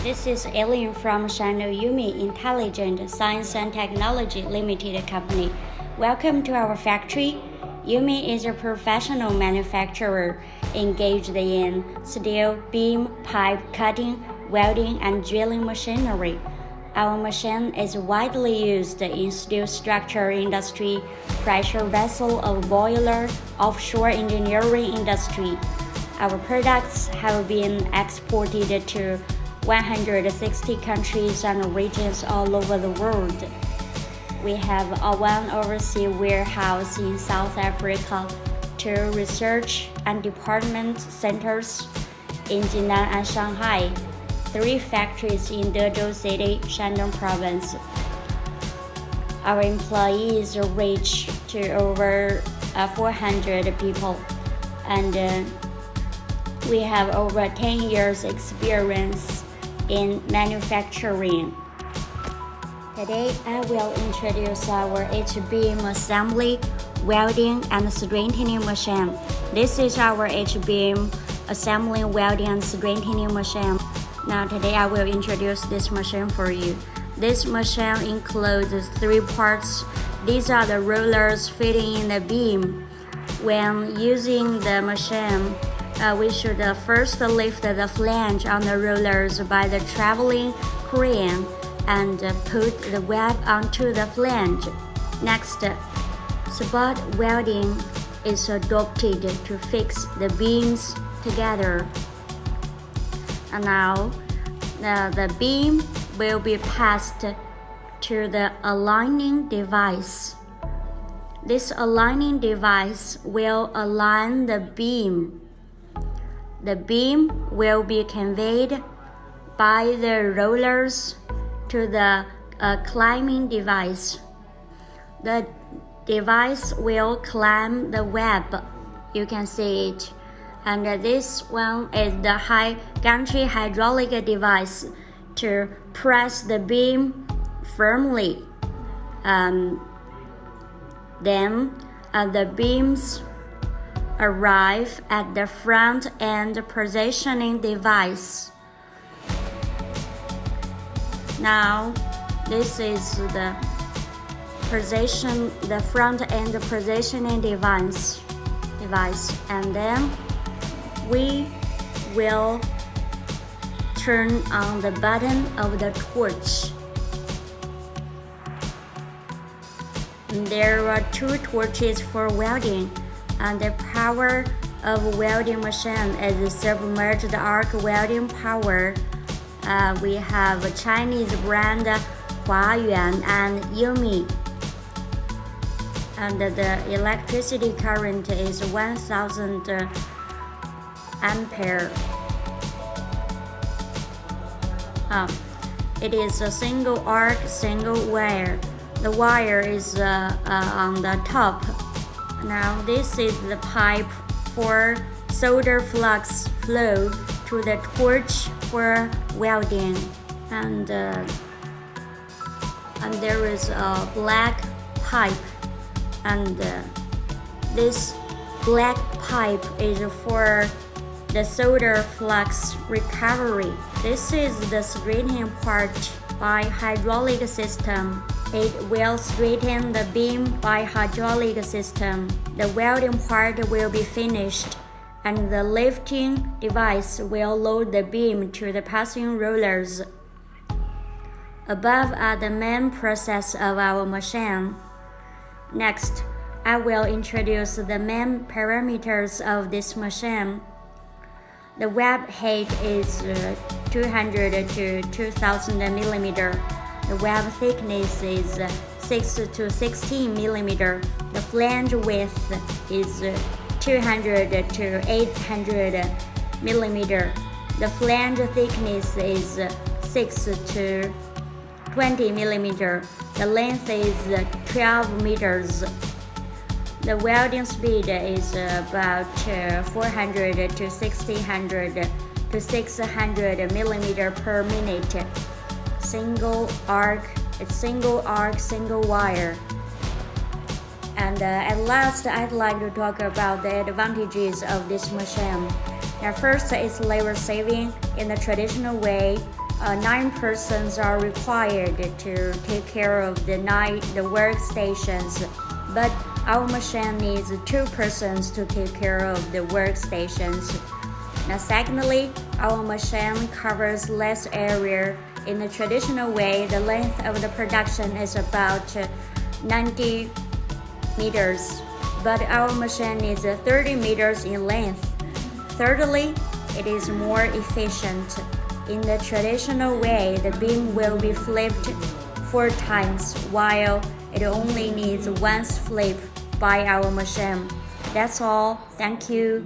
This is Ellian from Yomi Intelligent Science and Technology Limited Company. Welcome to our factory. Yomi is a professional manufacturer engaged in steel, beam, pipe, cutting, welding, and drilling machinery. Our machine is widely used in steel structure industry, pressure vessel of boiler, offshore engineering industry. Our products have been exported to 160 countries and regions all over the world. We have one overseas warehouse in South Africa, 2 research and development centers in Jinan and Shanghai, 3 factories in Dezhou City, Shandong Province. Our employees reach to over 400 people, and we have over 10 years experience in manufacturing. Today, I will introduce our H-beam assembly, welding, and straightening machine. This is our H-beam assembly, welding, and straightening machine. Now today I will introduce this machine for you. This machine includes 3 parts. These are the rollers fitting in the beam. When using the machine, we should first lift the flange on the rollers by the traveling crane and put the web onto the flange. Next, spot welding is adopted to fix the beams together. And now, the beam will be passed to the aligning device. This aligning device will align the beam. The beam will be conveyed by the rollers to the climbing device. The device will climb the web. You can see it. And this one is the gantry hydraulic device to press the beam firmly. Then the beams arrive at the front end positioning device. Now, this is the front end positioning device, and then we will turn on the button of the torch. There are 2 torches for welding, and the power of welding machine is submerged arc welding power. We have a Chinese brand Huayuan and Yomi, and the electricity current is 1000 ampere. It is a single arc, single wire. The wire is on the top. Now this is the pipe for solder flux flow to the torch for welding, and there is a black pipe, and this black pipe is for the solder flux recovery. This is the straightening part by hydraulic system. It will straighten the beam by hydraulic system. The welding part will be finished, and the lifting device will load the beam to the passing rollers. Above are the main process of our machine. Next, I will introduce the main parameters of this machine. The web height is 200 to 2000 millimeter. The web thickness is 6 to 16 millimeter. The flange width is 200 to 800 millimeter. The flange thickness is 6 to 20 millimeter. The length is 12 meters. The welding speed is about 400 to 600 to 600 millimeter per minute. Single arc, single wire. And at last, I'd like to talk about the advantages of this machine. Now, first is labor saving. In the traditional way, 9 persons are required to take care of the workstations, but our machine needs 2 persons to take care of the workstations. Now, secondly, our machine covers less area. In the traditional way, the length of the production is about 90 meters, but our machine is 30 meters in length. Thirdly, it is more efficient. In the traditional way, the beam will be flipped 4 times, while it only needs once flip by our machine. That's all. Thank you.